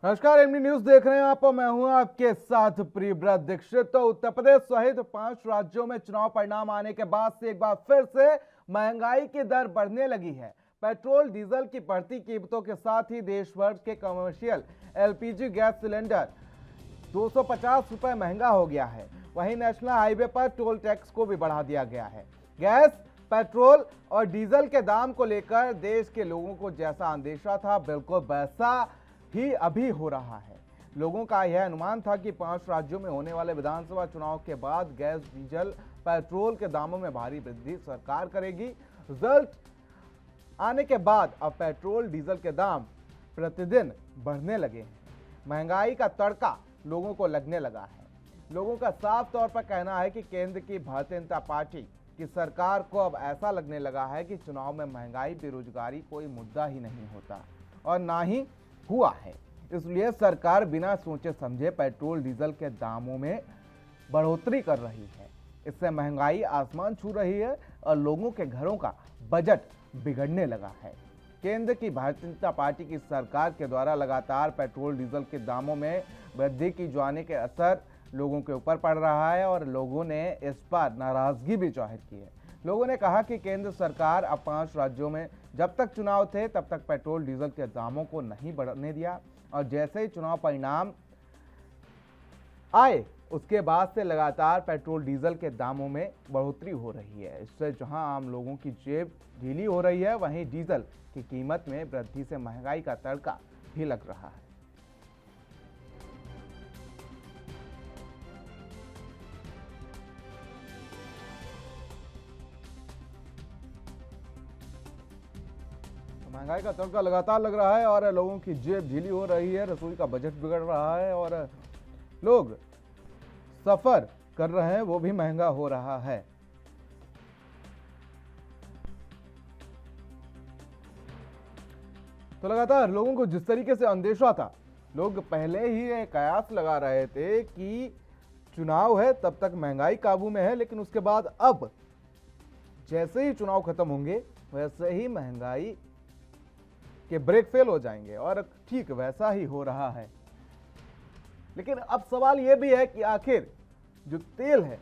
नमस्कार, MD news देख रहे हैं आप। मैं हूं आपके साथ प्रियव्रत दीक्षित। तो उत्तर प्रदेश सहित 5 राज्यों में चुनाव परिणाम आने के बाद से एक बार फिर से महंगाई की दर बढ़ने लगी है। पेट्रोल डीजल की बढ़ती कीमतों के साथ ही देश भर के कमर्शियल एलपीजी गैस सिलेंडर 250 रुपए महंगा हो गया है। वहीं नेशनल हाईवे पर टोल टैक्स को भी बढ़ा दिया गया है। गैस, पेट्रोल और डीजल के दाम को लेकर देश के लोगों को जैसा अंदेशा था, बिल्कुल वैसा ही अभी हो रहा है। लोगों का यह अनुमान था कि 5 राज्यों में होने वाले विधानसभा चुनाव के बाद गैस, डीजल, पेट्रोल के दामों में भारी वृद्धि सरकार करेगी। रिजल्ट आने के बाद अब पेट्रोल, डीजल के दाम प्रतिदिन बढ़ने लगे हैं। महंगाई का तड़का लोगों को लगने लगा है। लोगों का साफ तौर पर कहना है कि केंद्र की भारतीय जनता पार्टी की सरकार को अब ऐसा लगने लगा है कि चुनाव में महंगाई, बेरोजगारी कोई मुद्दा ही नहीं होता और ना ही हुआ है। इसलिए सरकार बिना सोचे समझे पेट्रोल, डीजल के दामों में बढ़ोतरी कर रही है। इससे महंगाई आसमान छू रही है और लोगों के घरों का बजट बिगड़ने लगा है। केंद्र की भारतीय जनता पार्टी की सरकार के द्वारा लगातार पेट्रोल, डीजल के दामों में वृद्धि की जाने के असर लोगों के ऊपर पड़ रहा है और लोगों ने इस पर नाराजगी भी जाहिर की है। लोगों ने कहा कि केंद्र सरकार अब 5 राज्यों में जब तक चुनाव थे तब तक पेट्रोल, डीजल के दामों को नहीं बढ़ने दिया और जैसे ही चुनाव परिणाम आए उसके बाद से लगातार पेट्रोल, डीजल के दामों में बढ़ोतरी हो रही है। इससे जहां आम लोगों की जेब ढीली हो रही है, वहीं डीजल की कीमत में वृद्धि से महंगाई का तड़का भी लग रहा है। महंगाई का तड़का लगातार लग रहा है और लोगों की जेब ढीली हो रही है, रसोई का बजट बिगड़ रहा है और लोग सफर कर रहे हैं वो भी महंगा हो रहा है। तो लगातार लोगों को जिस तरीके से अंदेशा था, लोग पहले ही ये कयास लगा रहे थे कि चुनाव है तब तक महंगाई काबू में है, लेकिन उसके बाद अब जैसे ही चुनाव खत्म होंगे वैसे ही महंगाई के ब्रेक फेल हो जाएंगे और ठीक वैसा ही हो रहा है। लेकिन अब सवाल यह भी है कि आखिर जो तेल है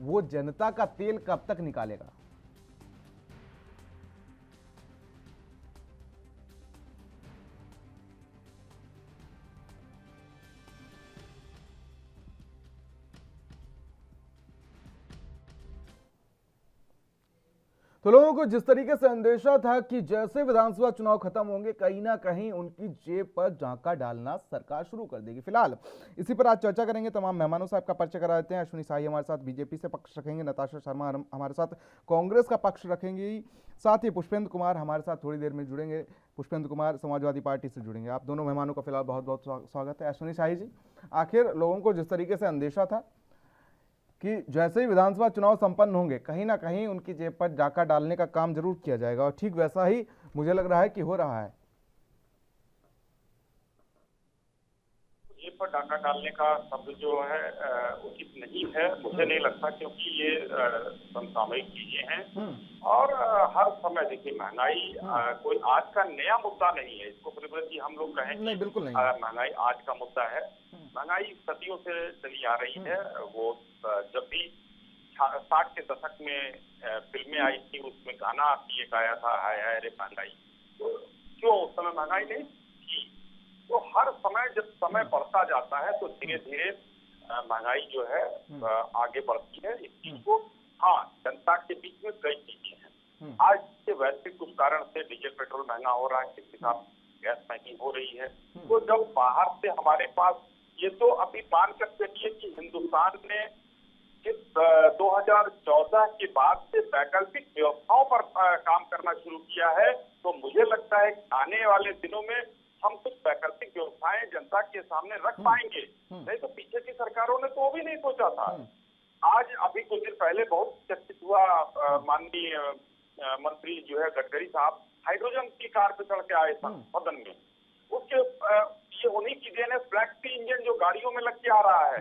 वो जनता का तेल कब तक निकालेगा। तो लोगों को जिस तरीके से अंदेशा था कि जैसे विधानसभा चुनाव खत्म होंगे कहीं ना कहीं उनकी जेब पर झांका डालना सरकार शुरू कर देगी। फिलहाल इसी पर आज चर्चा करेंगे। तमाम मेहमानों से आपका परिचय करा देते हैं। अश्विनी साही हमारे साथ बीजेपी से पक्ष रखेंगे, नताशा शर्मा हमारे साथ कांग्रेस का पक्ष रखेंगी, साथ ही पुष्पेंद्र कुमार हमारे साथ थोड़ी देर में जुड़ेंगे। पुष्पेंद्र कुमार समाजवादी पार्टी से जुड़ेंगे। आप दोनों मेहमानों का फिलहाल बहुत बहुत स्वागत है। अश्विनी साही जी, आखिर लोगों को जिस तरीके से अंदेशा था कि जैसे ही विधानसभा चुनाव संपन्न होंगे कहीं ना कहीं उनकी जेब पर डाका डालने का काम जरूर किया जाएगा और ठीक वैसा ही मुझे लग रहा है कि हो रहा है। जेब पर डाका डालने का शब्द जो है उचित नहीं है, मुझे नहीं लगता, क्योंकि ये समसामयिक चीजें हैं और हर समय देखिए महंगाई कोई आज का नया मुद्दा नहीं है। इसको प्रियव्रत जी हम लोग कहें नहीं, बिल्कुल नहीं। महंगाई आज का मुद्दा है। महंगाई सदियों से चली आ रही है। वो जब भी 60 के दशक में फिल्में आई थी उसमें गाना ये गाया था, हाय हाय रे महंगाई, तो क्यों उस समय महंगाई नहीं थी? तो हर समय जब समय बढ़ता जाता है तो धीरे धीरे महंगाई जो है आगे बढ़ती है। इस चीज को जनता के बीच में कई चीजें हैं। आज के वैश्विक कुछ कारण से डीजल पेट्रोल महंगा हो रहा है, इसके साथ गैस महंगी हो रही है। तो जब बाहर से हमारे पास ये तो अभी मान कर चलिए कि हिंदुस्तान ने 2014 के बाद से वैकल्पिक व्यवस्थाओं पर काम करना शुरू किया है, तो मुझे लगता है कि आने वाले दिनों में हम कुछ वैकल्पिक व्यवस्थाएं जनता के सामने रख पाएंगे। नहीं तो पीछे की सरकारों ने तो वो भी नहीं सोचा था। आज अभी कुछ दिन पहले बहुत चर्चित हुआ, माननीय मंत्री जो है गडकरी साहब हाइड्रोजन की कार पे चढ़ के आए सदन में। उसके ये उन्हीं की देन है, फ्लैक्स इंजन जो गाड़ियों में लग के आ रहा है।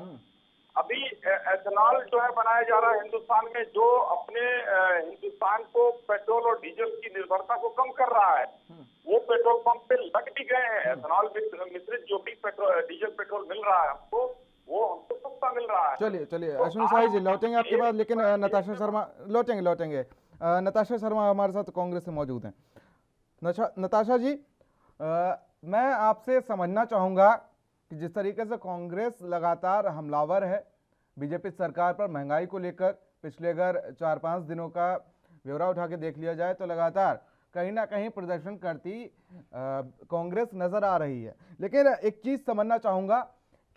अभी एथेनॉल जो है बनाया जा रहा है हिंदुस्तान में, जो अपने हिंदुस्तान को पेट्रोल और डीजल की निर्भरता को कम कर रहा है। वो पेट्रोल पंप पे लग भी गए हैं। एथेनॉल मिश्रित जो भी पेट्रोल डीजल पेट्रोल मिल रहा है हमको, वो हमको सस्ता मिल रहा है। चलिए चलिए तो अश्विनी शाही जी आज लौटेंगे आपके एक पास, लेकिन नताशा शर्मा लौटेंगे। नताशा शर्मा हमारे साथ कांग्रेस से मौजूद हैं। नताशा जी, मैं आपसे समझना चाहूँगा कि जिस तरीके से कांग्रेस लगातार हमलावर है बीजेपी सरकार पर महंगाई को लेकर, पिछले अगर 4-5 दिनों का ब्यौरा उठा के देख लिया जाए तो लगातार कहीं ना कहीं प्रदर्शन करती कांग्रेस नजर आ रही है। लेकिन एक चीज समझना चाहूंगा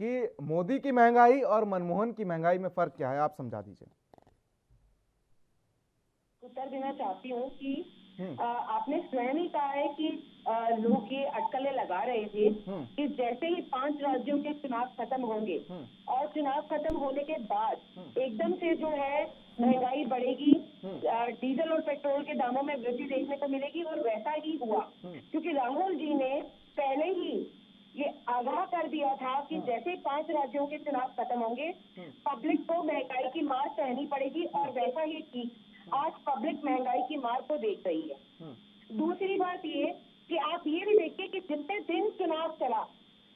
कि मोदी की महंगाई और मनमोहन की महंगाई में फर्क क्या है, आप समझा दीजिए। उत्तर देना चाहती हूँ कि आपने स्वयं ही कहा है कि लोग ये अटकलें लगा रहे थे कि जैसे ही 5 राज्यों के चुनाव खत्म होंगे और चुनाव खत्म होने के बाद एकदम से जो है महंगाई बढ़ेगी, डीजल और पेट्रोल के दामों में वृद्धि देखने को मिलेगी, और वैसा ही हुआ क्योंकि राहुल जी ने पहले ही ये आगाह कर दिया था कि जैसे 5 राज्यों के चुनाव खत्म होंगे पब्लिक को महंगाई की मार सहनी पड़ेगी, और वैसा ही ठीक आज पब्लिक महंगाई की मार को देख रही है। दूसरी बात ये कि आप ये भी देखिए कि जितने दिन चुनाव चला,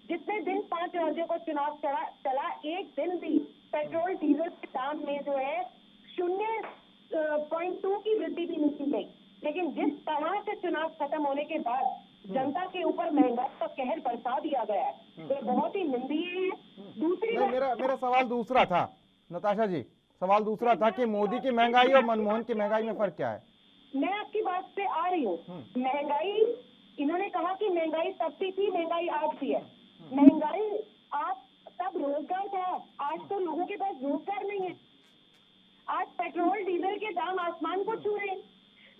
जितने दिन 5 राज्यों को चुनाव चला, एक दिन भी पेट्रोल डीजल के दाम में जो है 0.2 की वृद्धि भी नहीं की गई। लेकिन जिस तरह से चुनाव खत्म होने के बाद जनता के ऊपर महंगाई का कहर बरसा दिया गया है, तो बहुत ही निंदनीय है। दूसरी बात, मेरा सवाल दूसरा था नताशा जी, सवाल दूसरा था कि मोदी की महंगाई और मनमोहन की महंगाई में फर्क क्या है। मैं आपकी बात से आ रही हूँ। महंगाई, इन्होंने कहा कि महंगाई तब भी थी, महंगाई आज भी है। महंगाई आज तब रोजगार था, आज तो लोगों के पास रोजगार नहीं है। आज पेट्रोल डीजल के दाम आसमान को छू रहे।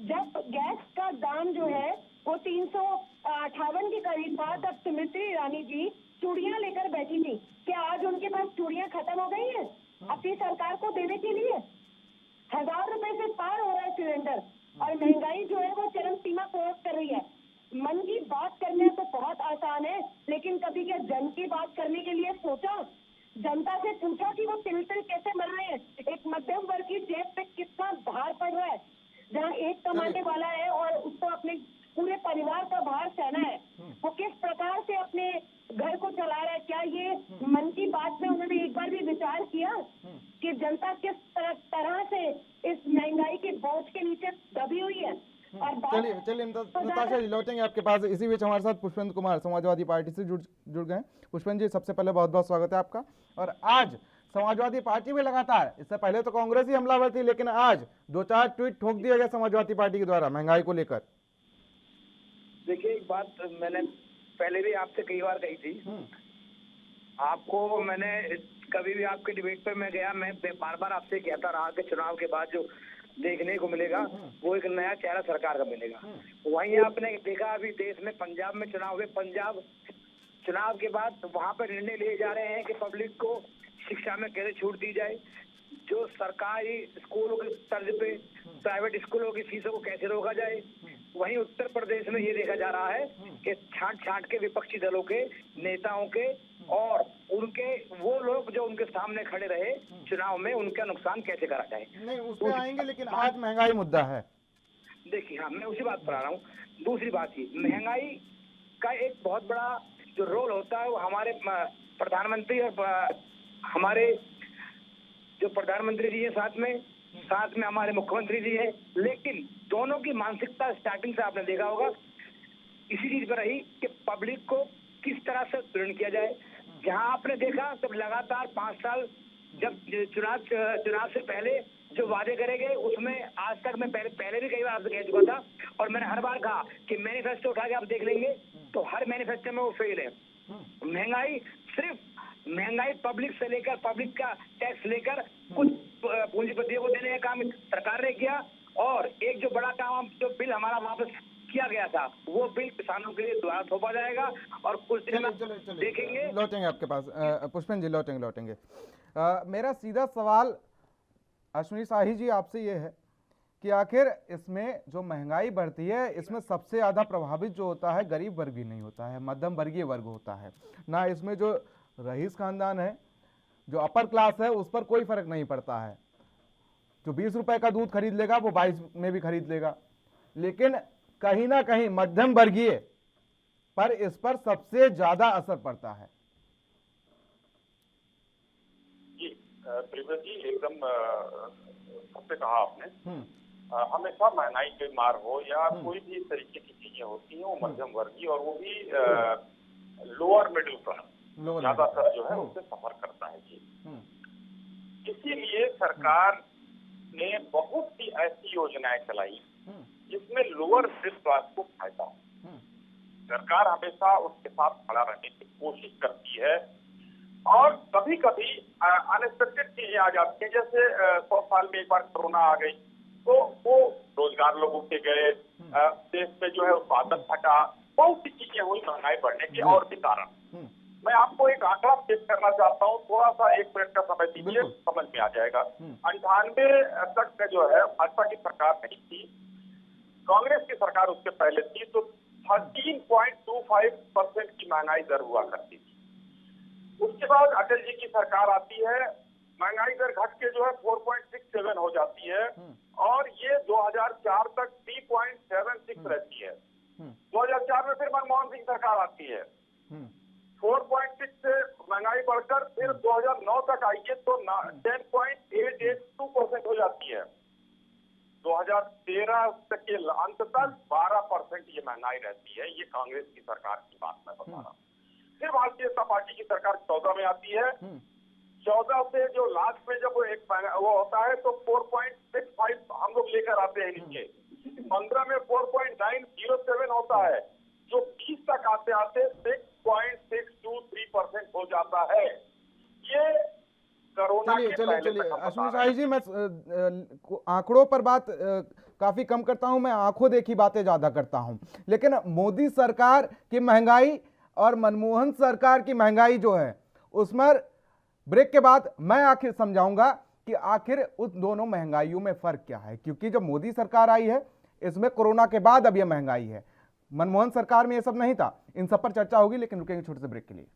जब गैस का दाम जो है वो 358 के करीब था, तब स्मृति ईरानी जी चूड़ियां लेकर बैठी थी। क्या आज उनके पास चूड़ियां खत्म हो गई हैं अपनी सरकार को देने के लिए? 1000 रुपए से पार हो रहा है सिलेंडर, और महंगाई जो है वो चरम सीमा क्रॉस कर रही है। मन की बात करना तो बहुत आसान है, लेकिन कभी क्या जन की बात करने के लिए सोचा? जनता से पूछा कि वो तिल तिल कैसे मर रहे हैं? एक मध्यम वर्ग की जेब पे कितना भार पड़ रहा है, जहाँ एक कमाने वाला है और उसको अपने पूरे परिवार का भार सहना है, वो किस प्रकार से अपने घर को चला रहा है? क्या ये मन की बात में उन्होंने एक बार भी विचार किया कि जनता किस तरह से इस महंगाई के बोझ के नीचे दबी हुई है? चलिए नताशा जी लौटेंगे आपके पास। इसी बीच हमारे साथ पुष्पेंद्र कुमार समाजवादी पार्टी से जुड़ गए। पुष्पेंद्र जी, सबसे पहले बहुत बहुत स्वागत है आपका। और आज समाजवादी पार्टी में लगातार, इससे पहले तो कांग्रेस ही हमलावर थी, लेकिन आज 2-4 ट्वीट ठोक दिए गए समाजवादी पार्टी के द्वारा महंगाई को लेकर। देखिए, एक बात मैंने पहले भी आपसे कई बार कही थी, आपको मैंने कभी भी आपके डिबेट पे मैं गया, मैं बार बार आपसे कहता रहा कि चुनाव के बाद जो देखने को मिलेगा वो एक नया चेहरा सरकार का मिलेगा। वहीं आपने देखा अभी देश में पंजाब में चुनाव हुए, पंजाब चुनाव के बाद वहां पर निर्णय लिए जा रहे हैं कि पब्लिक को शिक्षा में कैसे छूट दी जाए, जो सरकारी स्कूलों के तर्ज पे प्राइवेट स्कूलों की फीसों को कैसे रोका जाए। वहीं उत्तर प्रदेश में ये देखा जा रहा है कि छांट के विपक्षी दलों के नेताओं के और उनके वो लोग जो उनके सामने खड़े रहे चुनाव में, उनका नुकसान कैसे करा जाए। नहीं, उस पे आएंगे, लेकिन आज महंगाई मुद्दा है। देखिए, हाँ, मैं उसी बात पर आ रहा हूँ। दूसरी बात ये, महंगाई का एक बहुत बड़ा जो रोल होता है वो हमारे प्रधानमंत्री और हमारे जो प्रधानमंत्री जी है साथ में हमारे मुख्यमंत्री जी है, लेकिन दोनों की मानसिकता स्टार्टिंग से आपने देखा होगा इसी चीज पर रही कि पब्लिक को किस तरह से उत्पीड़न किया जाए। जहां आपने देखा तब लगातार 5 साल जब चुनाव से पहले जो वादे करे गए, उसमें आज तक मैं पहले भी कई बार आपसे कह चुका था, और मैंने हर बार कहा कि मैनिफेस्टो उठा के आप देख लेंगे तो हर मैनिफेस्टो में वो फेल है। महंगाई पब्लिक से लेकर, पब्लिक का टैक्स लेकर कुछ पूंजीपतियों को देने का काम सरकार ने किया, और एक जो बड़ा काम जो बिल हमारा वापस किया गया था वो बिल किसानों के लिए दोबारा थोपा जाएगा, और कुछ दिन देखेंगे। लौटेंगे आपके पास पुष्पेंद्र जी, लौटेंगे। मेरा सीधा सवाल अश्विनी शाही जी आपसे ये है कि आखिर इसमें जो महंगाई बढ़ती है, इसमें सबसे ज्यादा प्रभावित जो होता है गरीब वर्ग ही नहीं होता है, मध्यम वर्गीय वर्ग होता है ना। इसमें जो रईस खानदान है, जो अपर क्लास है, उस पर कोई फर्क नहीं पड़ता है। जो 20 रुपए का दूध खरीद लेगा वो 22 में भी खरीद लेगा। लेकिन कहीं ना कहीं मध्यम वर्गीय पर इस पर सबसे ज्यादा असर पड़ता है। जी प्रिव्रत जी, एकदम सबसे कहा आपने। हमेशा महंगाई की मार हो या कोई भी इस तरीके की चीजें होती हैं, वो मध्यम वर्गीय और वो भी लोअर मिडिल क्लास ज्यादातर जो है उससे सफर करता है जी। इसीलिए सरकार ने बहुत सी ऐसी योजनाएं चलाई जिसमें लोअर मिडिल क्लास को फायदा हो। सरकार हमेशा उसके साथ खड़ा रहने की कोशिश करती है और कभी कभी अनएक्सपेक्टेड चीजें आ जाती हैं। जैसे 100 साल में एक बार कोरोना आ गई तो वो रोजगार लोगों के गए, देश में जो है उत्पादन घटा, बहुत सी चीजें हुई महंगाई बढ़ने के और भी कारण। मैं आपको एक आंकड़ा पेश करना चाहता हूँ, थोड़ा सा 1 मिनट का समय दीजिए, समझ में आ जाएगा। 98 तक जो है भाजपा की सरकार नहीं थी, कांग्रेस की सरकार उसके पहले थी, तो 13.25% की महंगाई दर हुआ करती थी। उसके बाद अटल जी की सरकार आती है, महंगाई दर घट के जो है 4.67 हो जाती है और ये 2004 तक 3.76 रहती है। 2004 में फिर मनमोहन सिंह सरकार आती है, 4.6 से महंगाई बढ़कर फिर 2009 तक आई है तो 10.882% हो जाती है। 2013 तक के अंत तक 12% ये महंगाई रहती है। ये कांग्रेस की सरकार की बात मैं बता रहा हूँ। फिर भारतीय जनता पार्टी की सरकार 14 में आती है, 14 से जो लास्ट में जब वो होता है तो 4.65 हम लोग लेकर आते हैं नीचे। 15 में 4.907 होता है, जो 20 तक आते आते 6.623% हो जाता है। ये चलिए अश्विनी शाही जी, मैं आंकड़ों पर बात काफी कम करता हूं, मैं आंखों देखी बातें ज्यादा करता हूं। लेकिन मोदी सरकार की महंगाई और मनमोहन सरकार की महंगाई जो है उसमें ब्रेक के बाद मैं आखिर समझाऊंगा कि आखिर उस दोनों महंगाइयों में फर्क क्या है। क्योंकि जब मोदी सरकार आई है इसमें कोरोना के बाद अब यह महंगाई है, मनमोहन सरकार में यह सब नहीं था। इन सब पर चर्चा होगी, लेकिन रुकेंगे छोटे से ब्रेक के लिए।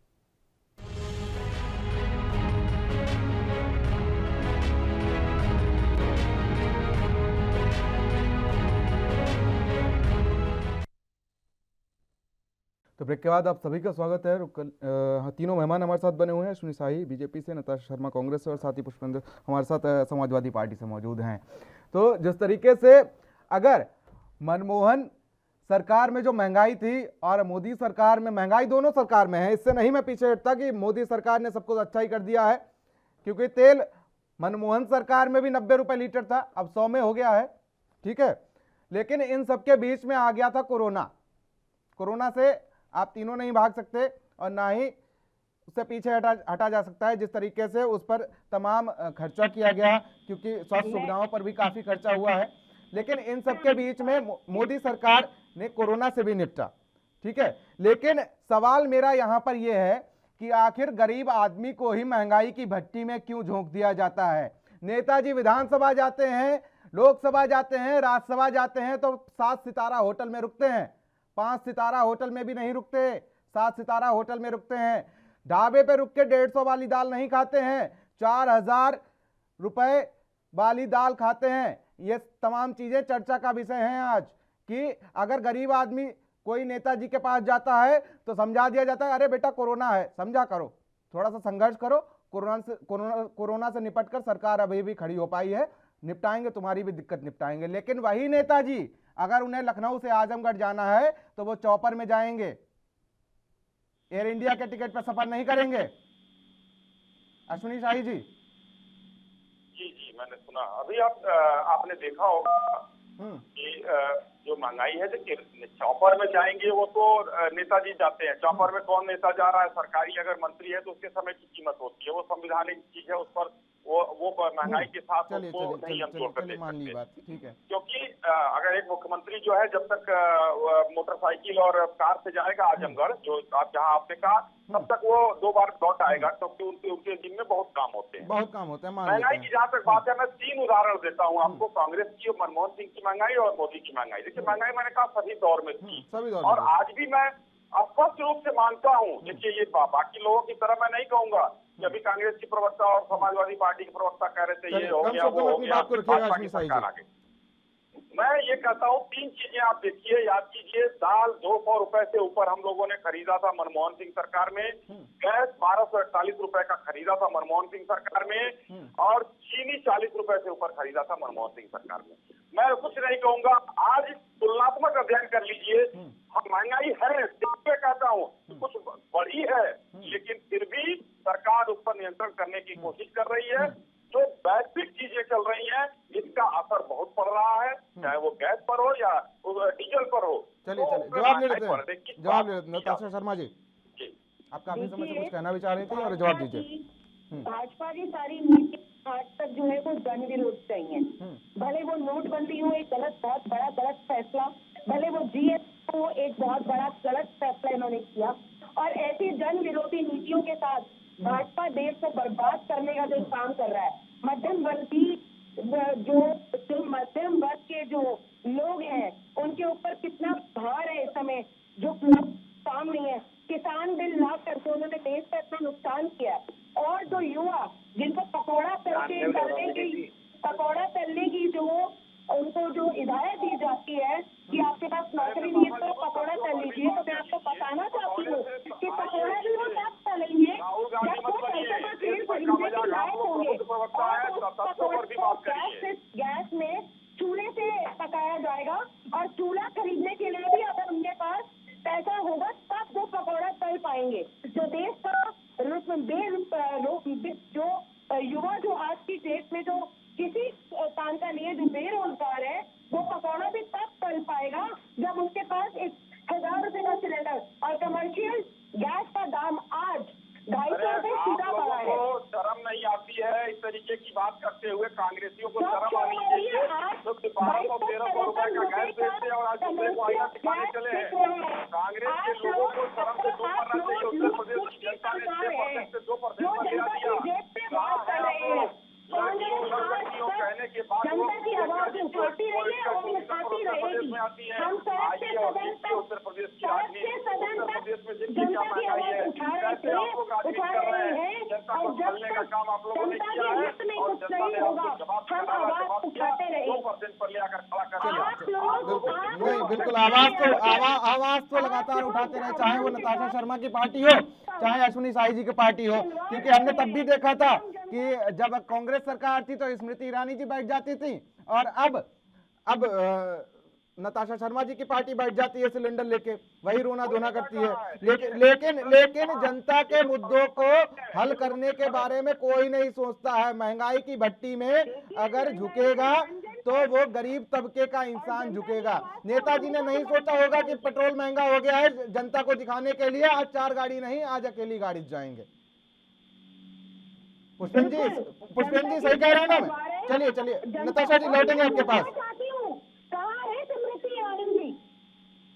तो ब्रेक के बाद आप सभी का स्वागत है। तीनों मेहमान हमारे साथ बने हुए हैं, अश्विनी शाही बीजेपी से, नताशा शर्मा कांग्रेस से और साथ ही पुष्पेंद्र हमारे साथ समाजवादी पार्टी से मौजूद हैं। तो जिस तरीके से अगर मनमोहन सरकार में जो महंगाई थी और मोदी सरकार में महंगाई, दोनों सरकार में है, इससे नहीं मैं पीछे हटता कि मोदी सरकार ने सब कुछ अच्छा ही कर दिया है, क्योंकि तेल मनमोहन सरकार में भी 90 रुपए लीटर था, अब 100 में हो गया है, ठीक है। लेकिन इन सबके बीच में आ गया था कोरोना। कोरोना से आप तीनों नहीं भाग सकते और ना ही उससे पीछे हटा जा सकता है। जिस तरीके से उस पर तमाम खर्चा किया गया, क्योंकि स्वास्थ्य सुविधाओं पर भी काफी खर्चा हुआ है, लेकिन इन सबके बीच में मोदी सरकार ने कोरोना से भी निपटा, ठीक है। लेकिन सवाल मेरा यहां पर यह है कि आखिर गरीब आदमी को ही महंगाई की भट्टी में क्यों झोंक दिया जाता है। नेताजी विधानसभा जाते हैं, लोकसभा जाते हैं, राज्यसभा जाते हैं तो 7 सितारा होटल में रुकते हैं, 5 सितारा होटल में भी नहीं रुकते, 7 सितारा होटल में रुकते हैं। ढाबे पे रुक के 150 वाली दाल नहीं खाते हैं, 4000 रुपए वाली दाल खाते हैं। ये तमाम चीजें चर्चा का विषय हैं आज, कि अगर गरीब आदमी कोई नेताजी के पास जाता है तो समझा दिया जाता है, अरे बेटा कोरोना है, समझा करो, थोड़ा सा संघर्ष करो, कोरोना से निपट कर सरकार अभी भी खड़ी हो पाई है, निपटाएंगे, तुम्हारी भी दिक्कत निपटाएंगे। लेकिन वही नेताजी अगर उन्हें लखनऊ से आजमगढ़ जाना है तो वो चॉपर में जाएंगे, एयर इंडिया के टिकट पर सफर नहीं करेंगे। अश्विनी शाही जी। जी मैंने सुना। अभी आपने देखा होगा कि जो महंगाई है, देखिए चॉपर में जाएंगे वो तो नेताजी जाते हैं, चॉपर में कौन नेता जा रहा है, सरकारी अगर मंत्री है तो उसके समय की कीमत होती है, वो संविधानिक चीज है, उस पर वो महंगाई के साथ उसको नहीं हम जोड़ कर देख सकते। ठीक है, क्योंकि अगर एक मुख्यमंत्री जो है जब तक मोटरसाइकिल और कार से जाएगा आजमगढ़, जो आप जहाँ आपने कहा, तब तक वो 2 बार लौट आएगा, क्योंकि उनके दिन में बहुत काम होते हैं। महंगाई की जहाँ तक बात है, मैं 3 उदाहरण देता हूँ आपको, कांग्रेस की, मनमोहन सिंह की महंगाई और मोदी की महंगाई। देखिए महंगाई मैंने कहा सभी दौर में थी और आज भी मैं स्पष्ट रूप से मानता हूँ। देखिए ये बाकी लोगों की तरह मैं नहीं कहूंगा कि अभी कांग्रेस की प्रवक्ता और समाजवादी पार्टी के प्रवक्ता कह रहे थे ये हो गया वो हो गया, भाजपा की सरकार आ गई। मैं ये कहता हूँ 3 चीजें आप देखिए, याद कीजिए, दाल 200 रुपए से ऊपर हम लोगों ने खरीदा था मनमोहन सिंह सरकार में, गैस 1241 रुपए का खरीदा था मनमोहन सिंह सरकार में, और चीनी 40 रुपए से ऊपर खरीदा था मनमोहन सिंह सरकार में। मैं कुछ नहीं कहूंगा, आज तुलनात्मक अध्ययन कर लीजिए, महंगाई है, मैं कहता हूँ कुछ बड़ी है, लेकिन फिर भी सरकार उस पर नियंत्रण करने की कोशिश कर रही है। जो वैश्विक चीजें चल रही हैं, इसका असर बहुत पड़ रहा है, चाहे वो गैस पर हो या डीजल पर हो। चलिए जवाब ले लेते हैं, नताशा शर्मा जी, आप काफी समय से कुछ कहना भी चाह रही थी और जवाब दीजिए। भाजपा की सारी नीति आज तक जो है वो जन विरोध चाहिए, भले वो नोटबंदी हो एक बहुत बड़ा गलत फैसला, भले वो जीएसटी हो एक बहुत बड़ा गलत फैसला इन्होंने किया, और ऐसी जन विरोधी नीतियों के साथ भाजपा देश को बर्बाद करने का जो काम कर रहा है। मध्यम वर्ग के जो लोग हैं उनके ऊपर कितना भार है इस समय, जो काम नहीं है। किसान बिल ला करके उन्होंने देश का इतना नुकसान किया, और जो युवा जिनको पकौड़ा तलने की जो उनको जो हिदायत दी जाती है कि आपके पास नौकरी नहीं है तो पकौड़ा तल लीजिए, तो मैं आपको बताना चाहती हूँ कि पकौड़ा भी वो तब तलेंगे जब वो पैसे का तेल खरीदने के लायक होंगे, और गैस में चूल्हे से पकाया जाएगा, और चूल्हा खरीदने के लिए भी अगर उनके पास पैसा होगा तब वो पकौड़ा तल पाएंगे। जो देश का जो युवा जो आज की डेट में जो किसी काम का लिए जो बेरोजगार है, वो पकौड़ा भी तब तल पाएगा जब उनके पास 1000 रुपए का सिलेंडर, और कमर्शियल गैस का दाम आज 250 रुपए सीधा बढ़ा है। शर्म नहीं आती है इस तरीके की बात करते हुए? कांग्रेसियों को शर्म आनी चाहिए। तो 1200-1300 रुपए का गैस बेचते और आज दूसरे को आईना दिखाने चले हैं। कांग्रेस के लोगों को शर्म से दूर करना चाहिए। उत्तर प्रदेश की जनता ने 6% से 2% का गिरा दिया। कहने के बाद जनता की आवाज उठाती रही है और उठाती रहेगी। हम सड़क से सदन तक, उत्तर प्रदेश की सदन तक जनता की आवाज उठा रहे थे, उठा रहे हैं, और जब तक जनता के हित में कुछ नहीं होगा हम आवाज उठाते रहेंगे। नहीं, बिल्कुल आवाज तो लगातार उठाते रहे, चाहे वो नताशा शर्मा की पार्टी हो, चाहे अश्विनी साई जी की पार्टी हो, क्योंकि हमने तब भी देखा था कि जब कांग्रेस सरकार थी तो स्मृति ईरानी जी बैठ जाती थी, और अब नताशा शर्मा जी की पार्टी बैठ जाती है सिलेंडर लेके, वही रोना धोना करती है। लेकिन जनता के मुद्दों को हल करने के बारे में कोई नहीं सोचता है। महंगाई की भट्टी में अगर झुकेगा तो वो गरीब तबके का इंसान झुकेगा। नेताजी ने नहीं सोचा होगा कि पेट्रोल महंगा हो गया है, जनता को दिखाने के लिए आज 4 गाड़ी नहीं, आज अकेली गाड़ी जाएंगे। पुष्पन जी सही कह रहे हैं ना मैं? चलिए नताशा जी लौटेंगे आपके पास। कहाँ है स्मृति ईरानी जी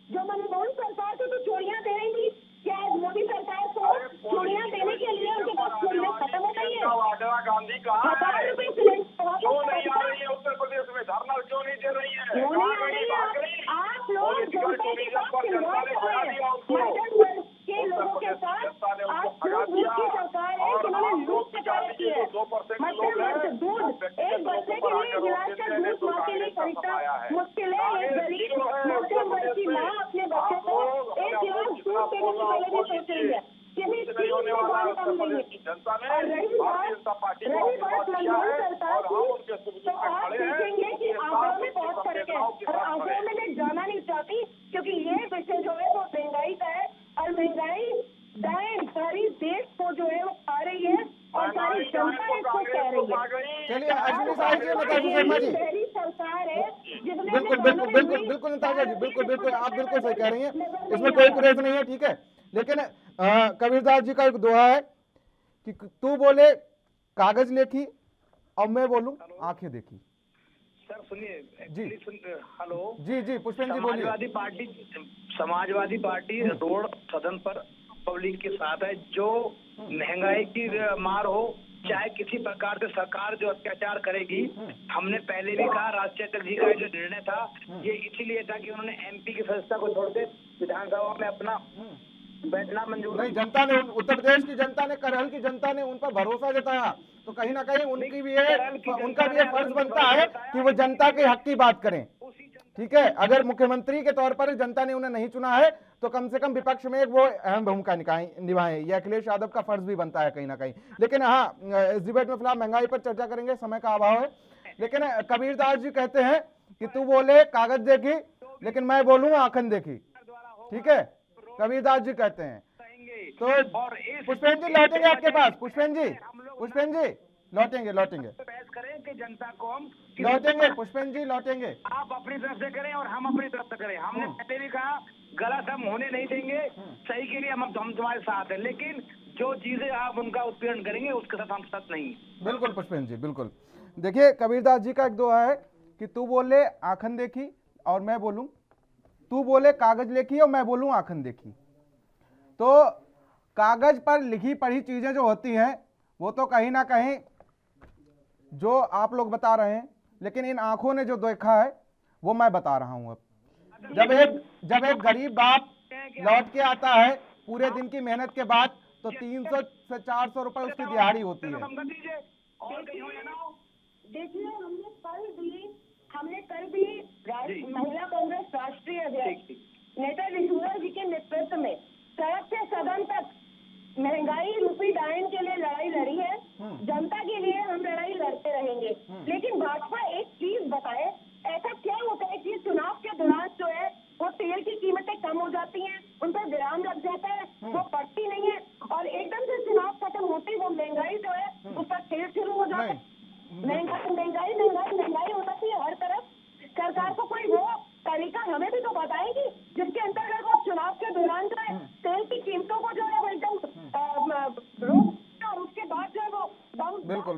जो मनमोहन सरकार को तो चोरियां दे रही थी? क्या मोदी सरकार को चोरियां देने के लिए उनके पास चोरियां खत्म हो गई है? इंदिरा गांधी कहाँ है? क्यों नहीं आ रही है उत्तर प्रदेश में? धरना क्यों नहीं दे रही है? आप लोग जनता के साथ खिलवाड़ कर रहे हैं। मध्यम वर्ग के लोगों के साथ आप लोग की सरकार है जिन्होंने लूट शिकायत की है। मध्यम वर्ग दूध, एक बच्चे के लिए गिलास का दूध माँ के लिए खरीदना मुश्किल है। एक गरीब मध्यम वर्ग की माँ अपने बच्चे को एक गिलास दूध देने से पहले भी सोच रही है। किसी चीज की दुकान कम नहीं है। और रही बात मनमोहन सरकार की, तो आप देखेंगे कि आंकड़ों में बहुत फर्क है, और आंकड़ों में मैं जाना नहीं चाहती क्योंकि ये विषय जो है वो महंगाई का है, और महंगाई दाएं सारी देश को जो है वो खा रही है, और सारी जनता इसको कह रही है। चलिए अश्विनी साई जी, नताशा शर्मा जी, पहली सरकार है जिसने बिल्कुल नताशा जी, बिल्कुल आप बिल्कुल सही कह रही हैं, इसमें कोई कुरेज नहीं है, ठीक है। लेकिन कबीरदास जी का एक दोहा है कि तू बोले कागज लेखी और मैं बोलूं आंखें देखी। सर सुनिए जी, हेलो जी पुष्पन जी बोलिए। समाजवादी पार्टी रोड सदन पर पब्लिक के साथ है। जो महंगाई की मार हो, चाहे किसी प्रकार से सरकार जो अत्याचार करेगी, हमने पहले भी कहा राजचंद्र जी का जो निर्णय था ये इसीलिए था कि उन्होंने एमपी की सदस्यता को छोड़ के विधानसभा में अपना बैठना मंजूर नहीं। जनता ने, उत्तर प्रदेश की जनता ने, करहल की जनता ने उन पर भरोसा जताया, तो कहीं ना कहीं उनका भी ये फर्ज बनता है कि वो जनता के हक की बात करें। उसी ठीक है, अगर मुख्यमंत्री के तौर पर जनता ने उन्हें नहीं चुना है तो कम से कम विपक्ष में एक वो अहम भूमिका निभाएं। ये अखिलेश यादव का फर्ज भी बनता है कहीं ना कहीं। लेकिन हाँ, इस डिबेट में फिलहाल महंगाई पर चर्चा करेंगे, समय का अभाव है। लेकिन कबीरदास जी कहते हैं कि तू बोले कागज देखी लेकिन मैं बोलूँ आंखन देखी। ठीक है, कबीरदास जी कहते हैं। तो पुष्पेन जी लौटेंगे आपके पास, पुष्पेन जी लौटेंगे बहस करें कि जनता को हम लौटेंगे, पुष्पेन जी लौटेंगे। आप अपनी तरफ से करें और हम अपनी तरफ से करें। हमने पहले भी कहा गलत हम होने नहीं देंगे, सही के लिए हम तुम्हारे साथ हैं, लेकिन जो चीजें आप उनका उत्पीड़न करेंगे उसके साथ हम साथ नहीं। बिल्कुल पुष्पेन जी, बिल्कुल। देखिए कबीरदास जी का एक दोहा है कि तू बोले आंखन देखी और मैं बोलूं, तू बोले कागज लेखी और मैं बोलूं आंखन देखी। तो कागज पर लिखी पढ़ी चीजें जो होती हैं वो तो कहीं ना कहीं जो आप लोग बता रहे हैं, लेकिन इन आंखों ने जो देखा है वो मैं बता रहा हूं। अब जब एक गरीब बाप लौट के आता है पूरे दिन की मेहनत के बाद तो 300 से 400 रुपए उसकी दिहाड़ी होती है। देखिए हमने कल भी महिला कांग्रेस राष्ट्रीय अध्यक्ष नेता विशुरा जी के नेतृत्व में सड़क से सदन तक महंगाई रूपी डायन के लिए लड़ाई लड़ी है। जनता के लिए हम लड़ाई लड़ते रहेंगे। लेकिन भाजपा एक चीज बताए, ऐसा क्या होता है कि चुनाव के दौरान जो है वो तेल की कीमतें कम हो जाती हैं, उन पर विराम लग जाता है, वो बढ़ती नहीं है, और एकदम से चुनाव खत्म होते वो महंगाई जो है उसका खेल शुरू हो जाता है। महंगाई हो जाती है हर तरफ। सरकार को कोई वो तरीका हमें भी तो बताएगी जिसके अंतर्गत वो चुनाव के दौरान जो है तेल की कीमतों को जो है वो एकदम रोक और उसके बाद जो है वो बिल्कुल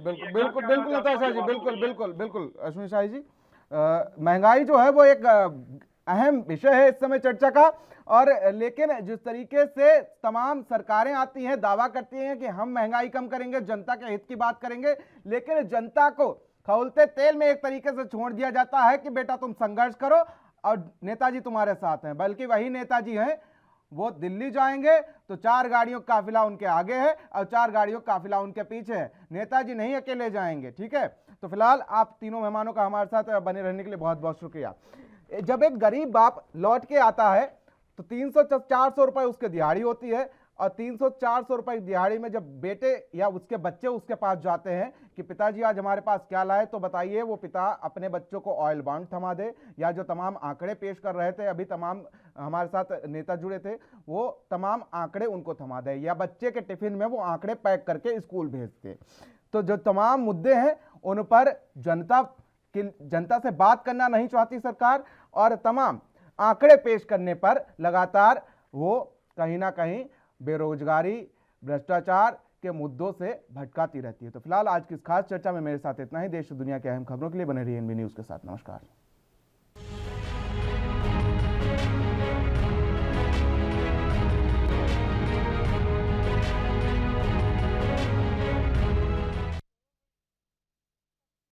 नताशा जी, बिल्कुल अश्विनी शाही जी, महंगाई जो है वो एक अहम विषय है इस समय चर्चा का। और लेकिन जिस तरीके से तमाम सरकारें आती हैं, दावा करती हैं कि हम महंगाई कम करेंगे, जनता के हित की बात करेंगे, लेकिन जनता को खौलते तेल में एक तरीके से छोड़ दिया जाता है कि बेटा तुम संघर्ष करो और नेताजी तुम्हारे साथ हैं। बल्कि वही नेताजी हैं वो दिल्ली जाएंगे तो 4 गाड़ियों का काफिला उनके आगे है और 4 गाड़ियों का काफिला उनके पीछे है। नेताजी नहीं अकेले जाएंगे। ठीक है, तो फिलहाल आप तीनों मेहमानों का हमारे साथ बने रहने के लिए बहुत बहुत शुक्रिया। जब एक गरीब बाप लौट के आता है तो 300-400 रुपए उसकी दिहाड़ी होती है, और 300-400 रुपए की दिहाड़ी में जब बेटे या उसके बच्चे उसके पास जाते हैं कि पिताजी आज हमारे पास क्या लाए, तो बताइए वो पिता अपने बच्चों को ऑयल बॉन्ड थमा दे, या जो तमाम आंकड़े पेश कर रहे थे, अभी तमाम हमारे साथ नेता जुड़े थे, वो तमाम आंकड़े उनको थमा दे, या बच्चे के टिफिन में वो आंकड़े पैक करके स्कूल भेजते। तो जो तमाम मुद्दे हैं उन पर जनता से बात करना नहीं चाहती सरकार, और तमाम आंकड़े पेश करने पर लगातार वो कहीं ना कहीं बेरोजगारी, भ्रष्टाचार के मुद्दों से भटकाती रहती है। तो फिलहाल आज की इस खास चर्चा में मेरे साथ इतना ही। देश और दुनिया की अहम खबरों के लिए बने रहिए एनबी न्यूज के साथ। नमस्कार।